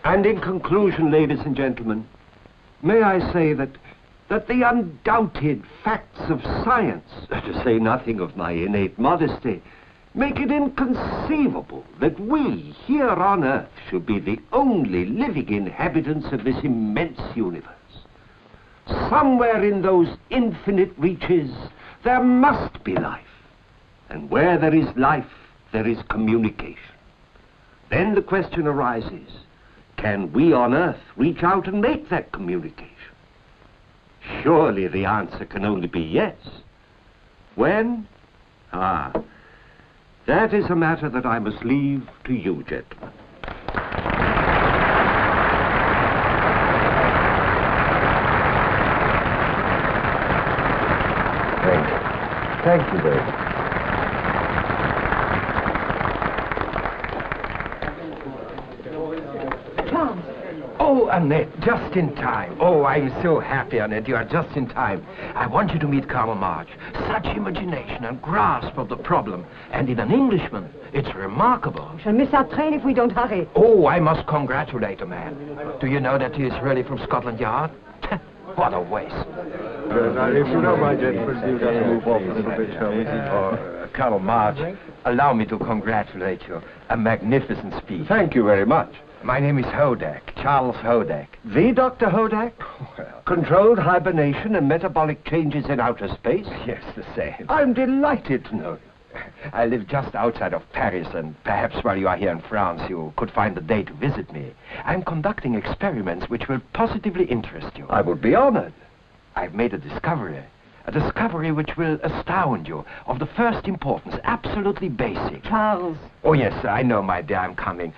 And in conclusion, ladies and gentlemen, may I say that the undoubted facts of science, to say nothing of my innate modesty, make it inconceivable that we here on Earth should be the only living inhabitants of this immense universe. Somewhere in those infinite reaches, there must be life. And where there is life, there is communication. Then the question arises, can we on Earth reach out and make that communication? Surely the answer can only be yes. When? That is a matter that I must leave to you, gentlemen. Thank you very much. Charles. Oh, Annette, just in time. Oh, I'm so happy, Annette. You are just in time. I want you to meet Karl Marx. Such imagination and grasp of the problem. And in an Englishman, it's remarkable. We shall miss our train if we don't hurry. Oh, I must congratulate the man. Do you know that he is really from Scotland Yard? What a waste. Now, if you know, my gentlemen, you just move off a little bit, shall we? Colonel March, allow me to congratulate you. A magnificent speech. Thank you very much. My name is Hodek, Charles Hodek. The Dr. Hodek? Well, Controlled hibernation and metabolic changes in outer space? yes, the same. I'm delighted to know you. I live just outside of Paris, and perhaps while you are here in France, you could find a day to visit me. I'm conducting experiments which will positively interest you. I would be honored. I've made a discovery which will astound you, of the first importance, absolutely basic. Charles. Oh, yes, I know, my dear, I'm coming.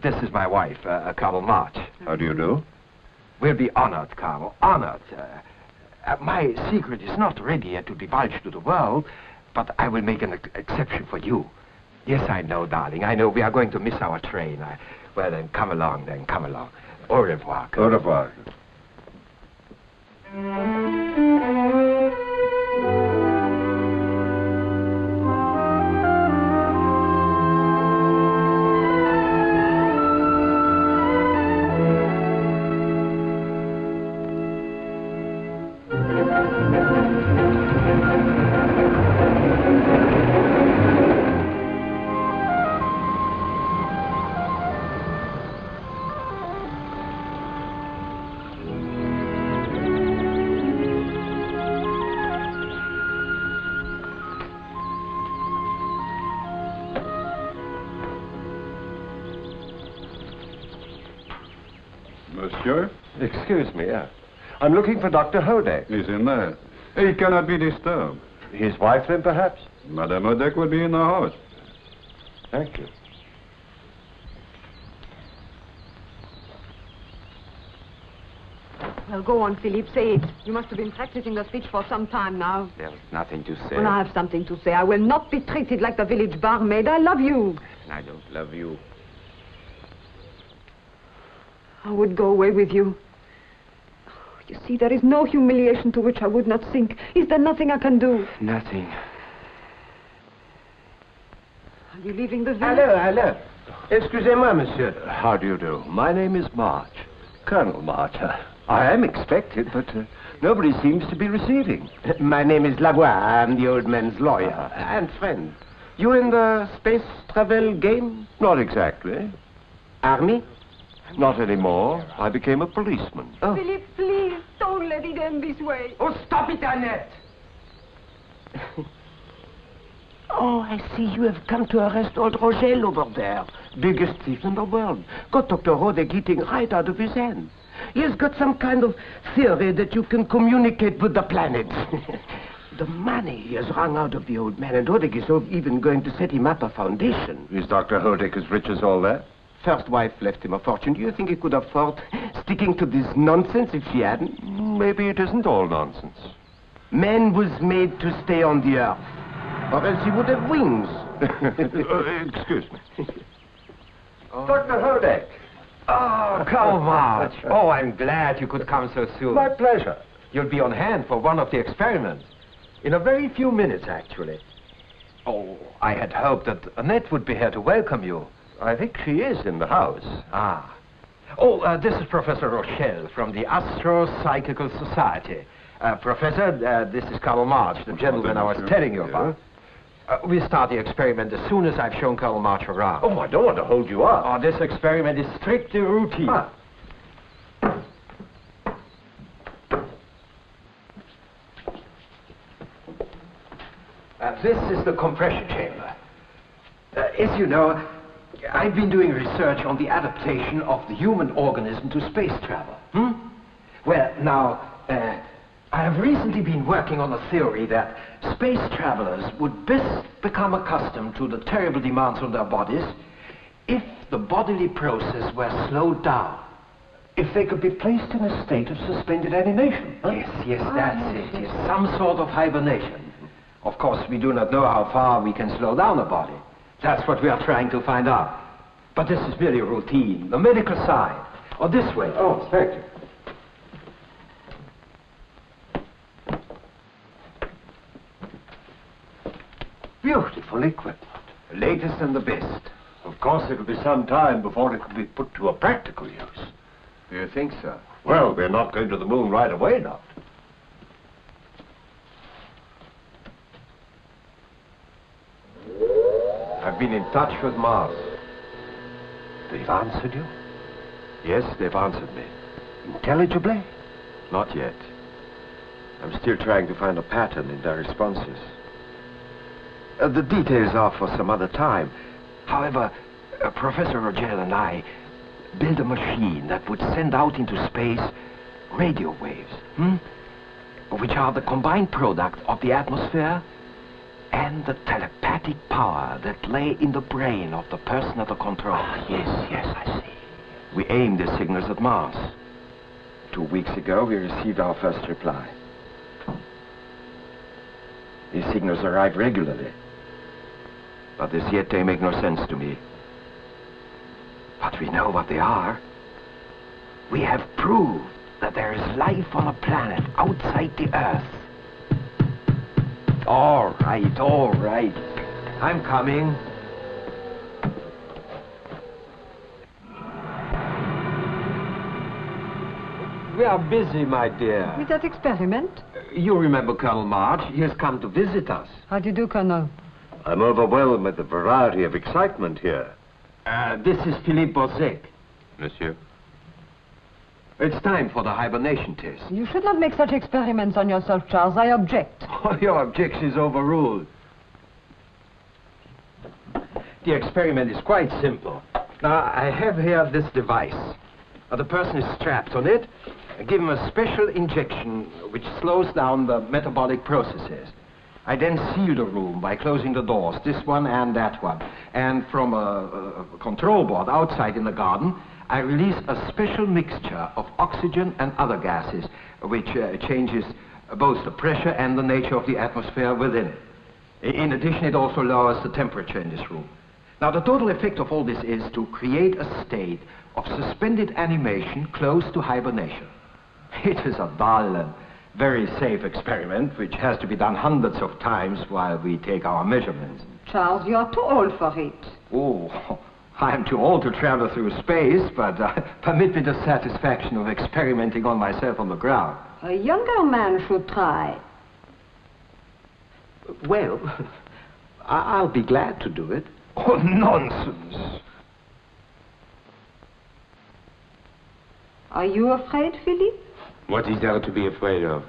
This is my wife, Karl March. How do you do? We'll be honored, Karl, honored. My secret is not ready yet to divulge to the world, but I will make an exception for you. Yes, I know, darling. I know we are going to miss our train. Well, then, come along, come along. Au revoir. Au revoir. Monsieur? Excuse me, yeah. I'm looking for Dr. Hodek. He's in there. He cannot be disturbed. His wife, then, perhaps? Madame Hodek will be in the house. Thank you. Well, go on, Philippe, say it. You must have been practicing the speech for some time now. There's nothing to say. Well, I have something to say. I will not be treated like the village barmaid. I love you. I don't love you. I would go away with you. You see, there is no humiliation to which I would not sink. Is there nothing I can do? Nothing. Are you leaving the village? Hello. Excusez-moi, monsieur. How do you do? My name is March. Colonel March. I am expected, but nobody seems to be receiving. My name is Lavoie. I'm the old man's lawyer and friend. You in the space travel game? Not exactly. Army? Not anymore. I became a policeman. Oh. Philippe, please, don't let it end this way. Oh, stop it, Annette! Oh, I see you have come to arrest old Rogel over there. Biggest thief in the world. Got Dr. Hodek eating right out of his hand. He has got some kind of theory that you can communicate with the planet. The money he has wrung out of the old man, and Hodek is even going to set him up a foundation. Is Dr. Hodek as rich as all that? First wife left him a fortune. Do you think he could afford sticking to this nonsense if she hadn't? Maybe it isn't all nonsense. Man was made to stay on the earth, or else he would have wings. Excuse me. Dr. Hodek. Oh, Karl March. Oh, I'm glad you could come so soon. My pleasure. You'll be on hand for one of the experiments. In a very few minutes, actually. Oh, I had hoped that Annette would be here to welcome you. I think she is in the house. Ah, Oh, this is Professor Rochelle from the Astro-Psychical Society. Professor, this is Colonel March, the gentleman I was telling you about. We'll start the experiment as soon as I've shown Colonel March around. Oh, I don't want to hold you up. Oh, this experiment is strictly routine. Ah. This is the compression chamber. As you know, I've been doing research on the adaptation of the human organism to space travel. Well, now, I have recently been working on a theory that space travelers would best become accustomed to the terrible demands on their bodies if the bodily process were slowed down. If they could be placed in a state of suspended animation. Huh? Yes, that's it. Yes, some sort of hibernation. Of course, we do not know how far we can slow down a body. That's what we are trying to find out. But this is merely routine, the medical side. Or this way. Oh, thank you. Beautiful equipment. The latest and the best. Of course, it'll be some time before it can be put to a practical use. Do you think so? Well, we're not going to the moon right away now. I've been in touch with Mars. They've answered you? Yes, they've answered me. Intelligibly? Not yet. I'm still trying to find a pattern in their responses. The details are for some other time. However, Professor Rogel and I built a machine that would send out into space radio waves, which are the combined product of the atmosphere and the telepathic power that lay in the brain of the person at the control. Yes, I see. We aimed the signals at Mars. 2 weeks ago, we received our first reply. These signals arrive regularly, but as yet they make no sense to me. But we know what they are. We have proved that there is life on a planet outside the Earth. All right. I'm coming. We are busy, my dear. With that experiment? You remember Colonel March? He has come to visit us. How do you do, Colonel? I'm overwhelmed with the variety of excitement here. This is Philippe Bozek. Monsieur? It's time for the hibernation test. You should not make such experiments on yourself, Charles. I object. Oh, your objection is overruled. The experiment is quite simple. Now, I have here this device. Now, the person is strapped on it. I give him a special injection which slows down the metabolic processes. I then seal the room by closing the doors, this one and that one. And from a control board outside in the garden, I release a special mixture of oxygen and other gases, which changes both the pressure and the nature of the atmosphere within. In addition, it also lowers the temperature in this room. Now, the total effect of all this is to create a state of suspended animation close to hibernation. It is a dull and very safe experiment, which has to be done hundreds of times while we take our measurements. Charles, you are too old for it. Oh, I'm too old to travel through space, but permit me the satisfaction of experimenting on myself on the ground. A younger man should try. Well, I'll be glad to do it. Oh, nonsense! Are you afraid, Philippe? What is there to be afraid of?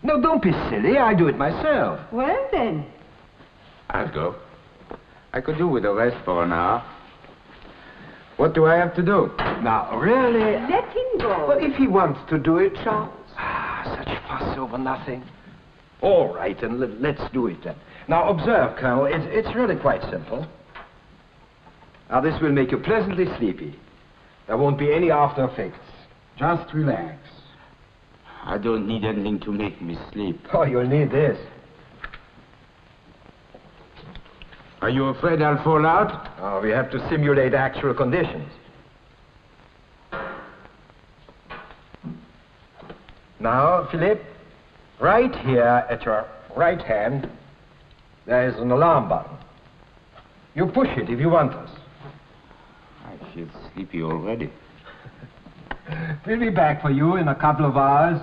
No, don't be silly. I do it myself. Well, then. I'll go. I could do with a rest for an hour. What do I have to do? Now, really? Let him go. Well, if he wants to do it, Charles. Such fuss over nothing. All right, then let's do it then. Now, observe, Colonel, it's really quite simple. Now, this will make you pleasantly sleepy. There won't be any after effects. Just relax. I don't need anything to make me sleep. Oh, you'll need this. Are you afraid I'll fall out? Oh, we have to simulate actual conditions. Now, Philippe, right here at your right hand, there is an alarm button. You push it if you want us. I feel sleepy already. We'll be back for you in a couple of hours.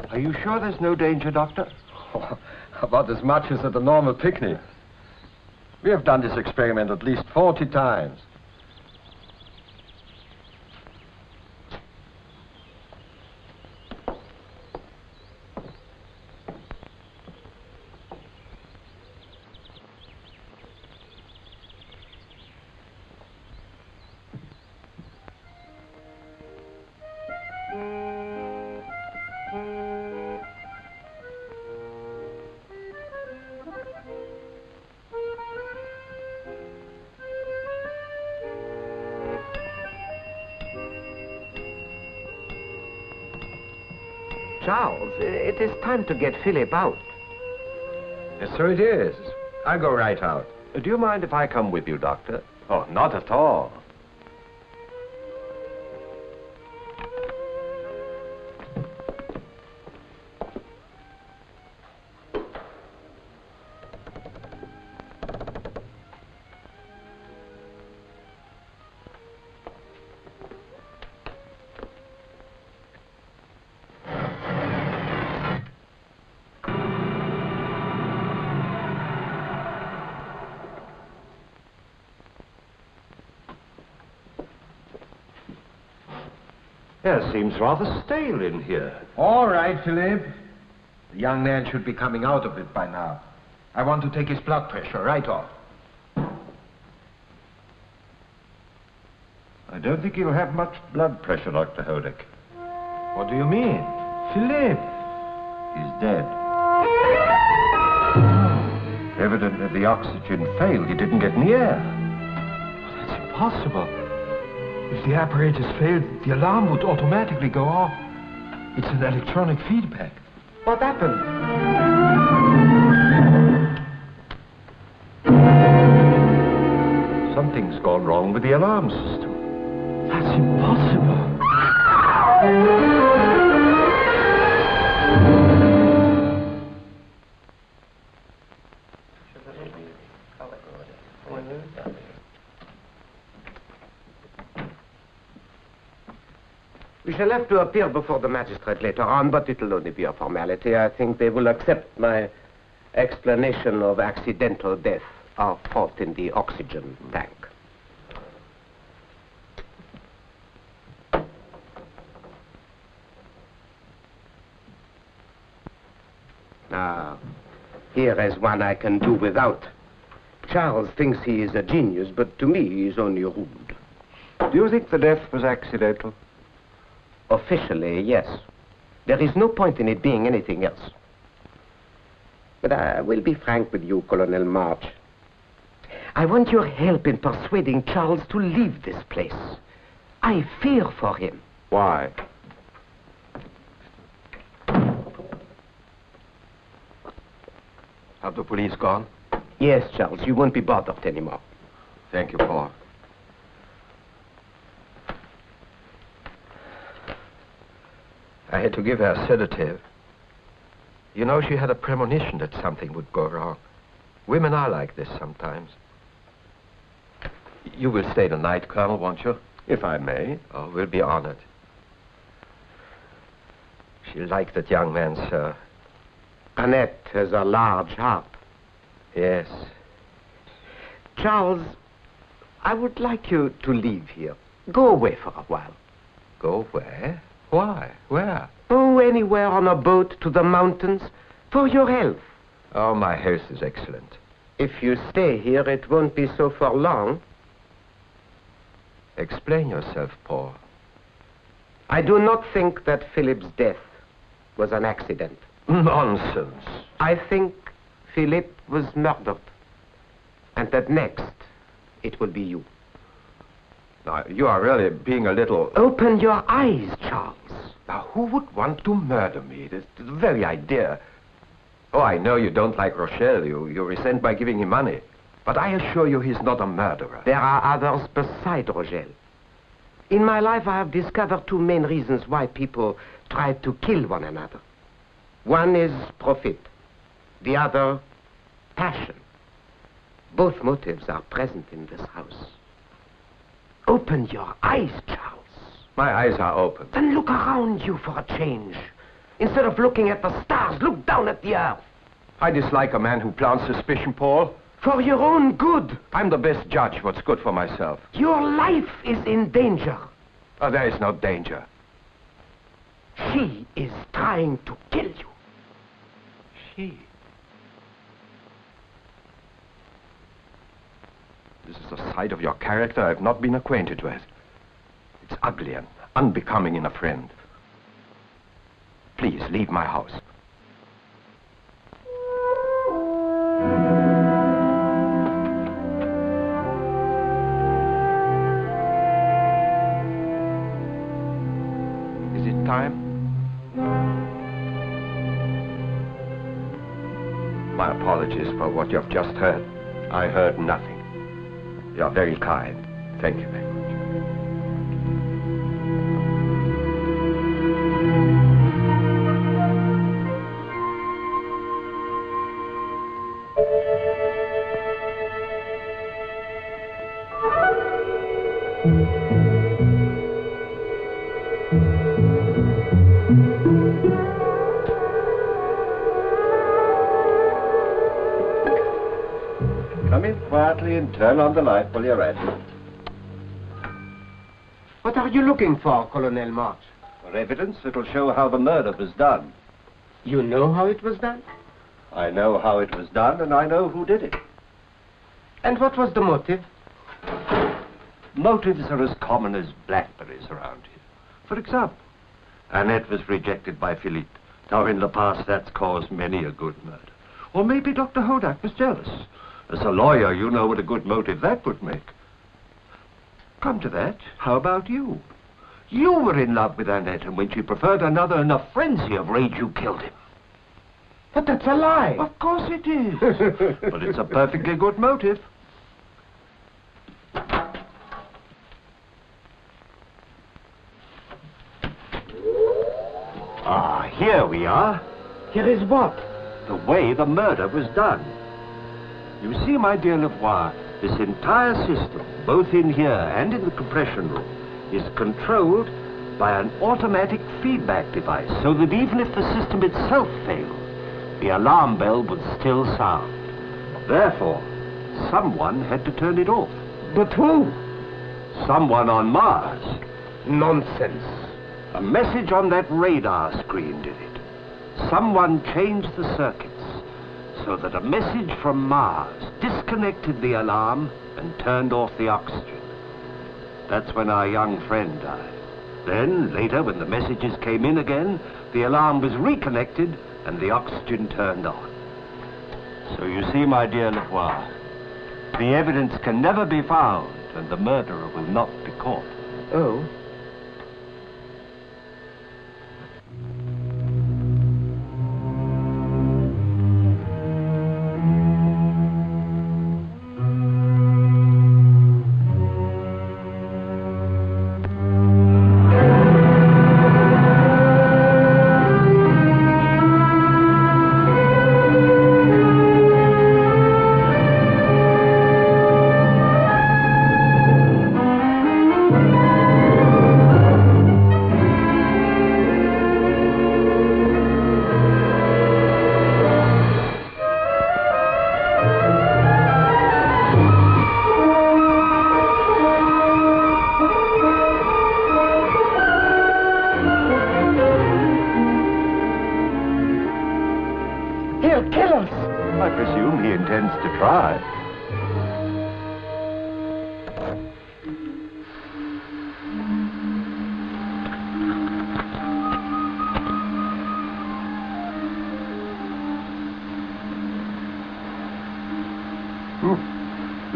Are you sure there's no danger, Doctor? Oh, about as much as at a normal picnic. We have done this experiment at least 40 times. Charles, it is time to get Philip out. Yes, sir, it is. I'll go right out. Do you mind if I come with you, Doctor? Oh, not at all. It seems rather stale in here. All right, Philip. The young man should be coming out of it by now. I want to take his blood pressure right off. I don't think he'll have much blood pressure, Dr. Hodek. What do you mean? Philip! He's dead. Evidently the oxygen failed. He didn't get any air. That's impossible. If the apparatus failed, the alarm would automatically go off. It's an electronic feedback. What happened? Something's gone wrong with the alarm system. That's impossible. We shall have to appear before the magistrate later on, but it'll only be a formality. I think they will accept my explanation of accidental death, our fault in the oxygen tank. Now, here is one I can do without. Charles thinks he is a genius, but to me he is only rude. Do you think the death was accidental? Officially, yes. There is no point in it being anything else. But I will be frank with you, Colonel March. I want your help in persuading Charles to leave this place. I fear for him. Why? Have the police gone? Yes, Charles, you won't be bothered anymore. Thank you, Paul. I had to give her a sedative. You know, she had a premonition that something would go wrong. Women are like this sometimes. You will stay the night, Colonel, won't you? If I may. Oh, we'll be honored. She liked that young man, sir. Annette has a large heart. Yes. Charles, I would like you to leave here. Go away for a while. Go where? Why? Where? Oh, anywhere on a boat to the mountains. For your health. Oh, my health is excellent. If you stay here, it won't be so for long. Explain yourself, Paul. I do not think that Philip's death was an accident. Nonsense. I think Philip was murdered. And that next, it will be you. Now, you are really being a little... Open your eyes, Charles. Now, who would want to murder me? The very idea. Oh, I know you don't like Rochelle. You resent my giving him money. But I assure you he's not a murderer. There are others beside Rochelle. In my life, I have discovered two main reasons why people try to kill one another. One is profit. The other, passion. Both motives are present in this house. Open your eyes, Charles. My eyes are open. Then look around you for a change. Instead of looking at the stars, look down at the earth. I dislike a man who plants suspicion, Paul. For your own good. I'm the best judge what's good for myself. Your life is in danger. Oh, there is no danger. She is trying to kill you. She? This is a side of your character I've not been acquainted with. It's ugly and unbecoming in a friend. Please, leave my house. Is it time? My apologies for what you've just heard. I heard nothing. You're very kind. Thank you very much. Come in quietly and turn on the light while you're at it. What are you looking for, Colonel March? For evidence that'll show how the murder was done. You know how it was done? I know how it was done, and I know who did it. And what was the motive? Motives are as common as blackberries around here. For example, Annette was rejected by Philippe. Now, in the past, that's caused many a good murder. Or maybe Dr. Hodek was jealous. As a lawyer, you know what a good motive that would make. Come to that, how about you? You were in love with Annette, and when she preferred another in a frenzy of rage, you killed him. But that's a lie. Of course it is. But it's a perfectly good motive. Ah, here we are. Here is what? The way the murder was done. You see, my dear Lavoie, this entire system, both in here and in the compression room, is controlled by an automatic feedback device, so that even if the system itself failed, the alarm bell would still sound. Therefore, someone had to turn it off. But who? Someone on Mars. Nonsense. A message on that radar screen did it. Someone changed the circuits so that a message from Mars disconnected the alarm and turned off the oxygen. That's when our young friend died. Then, later, when the messages came in again, the alarm was reconnected and the oxygen turned on. So you see, my dear Lavoie, the evidence can never be found and the murderer will not be caught. Oh?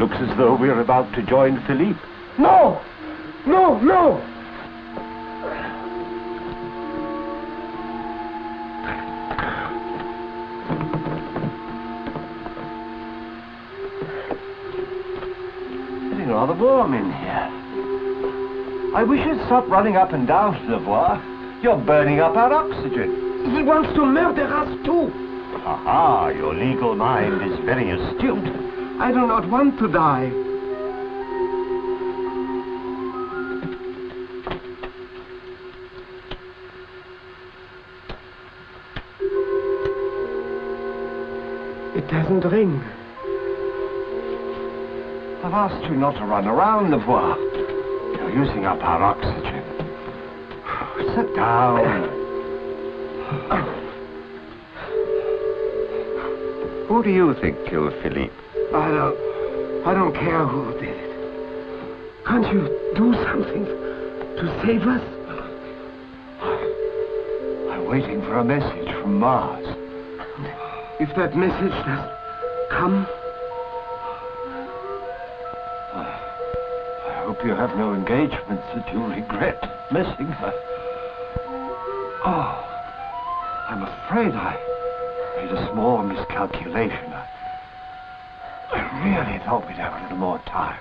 Looks as though we're about to join Philippe. No! No, no! Getting rather warm in here. I wish you'd stop running up and down, Devoir. You're burning up our oxygen. He wants to murder us too. Aha, your legal mind is very astute. I do not want to die. It doesn't ring. I've asked you not to run around, Devoir. You're using up our oxygen. Sit down. Who do you think killed Philippe? I don't care who did it. Can't you do something to save us? I'm waiting for a message from Mars. If that message does come... I hope you have no engagements that you regret missing her. Oh, I'm afraid I made a small miscalculation. I really thought we'd have a little more time.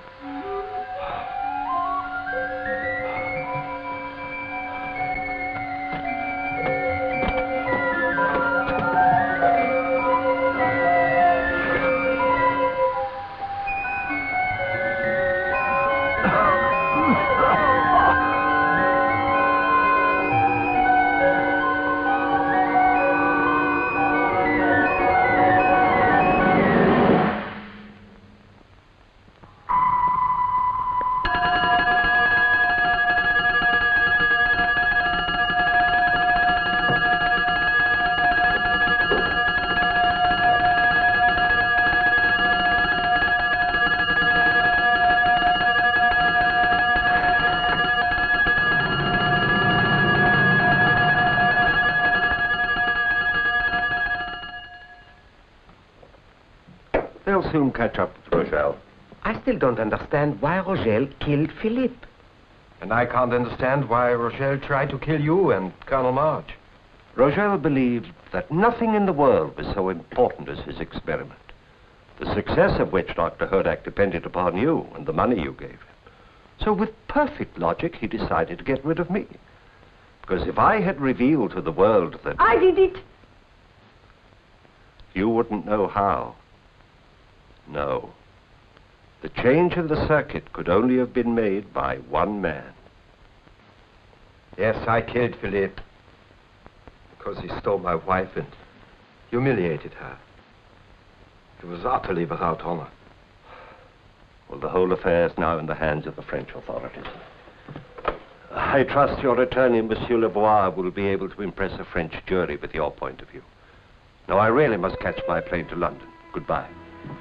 They'll soon catch up with Rogel. I still don't understand why Rogel killed Philippe. And I can't understand why Rogel tried to kill you and Colonel March. Rogel believed that nothing in the world was so important as his experiment, the success of which Dr. Hodek depended upon you and the money you gave him. So with perfect logic, he decided to get rid of me. Because if I had revealed to the world that... I did it! You wouldn't know how. No. The change in the circuit could only have been made by one man. Yes, I killed Philippe. Because he stole my wife and humiliated her. He was utterly without honor. Well, the whole affair is now in the hands of the French authorities. I trust your attorney, Monsieur Lebois, will be able to impress a French jury with your point of view. Now, I really must catch my plane to London. Goodbye.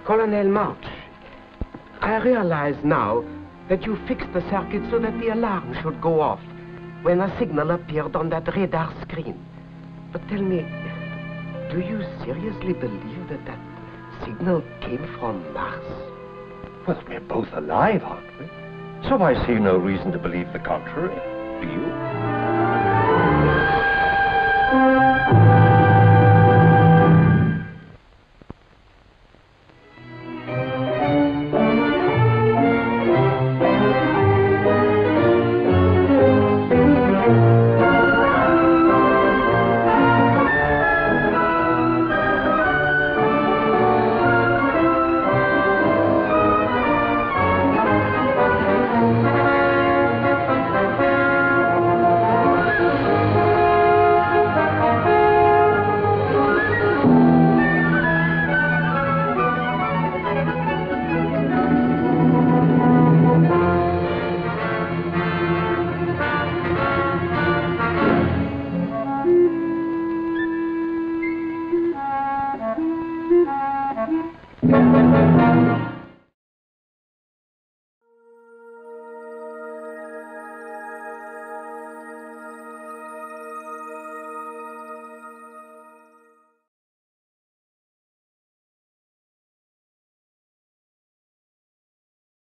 Colonel March, I realize now that you fixed the circuit so that the alarm should go off when a signal appeared on that radar screen. But tell me, do you seriously believe that that signal came from Mars? Well, we're both alive, aren't we? So I see no reason to believe the contrary. Do you?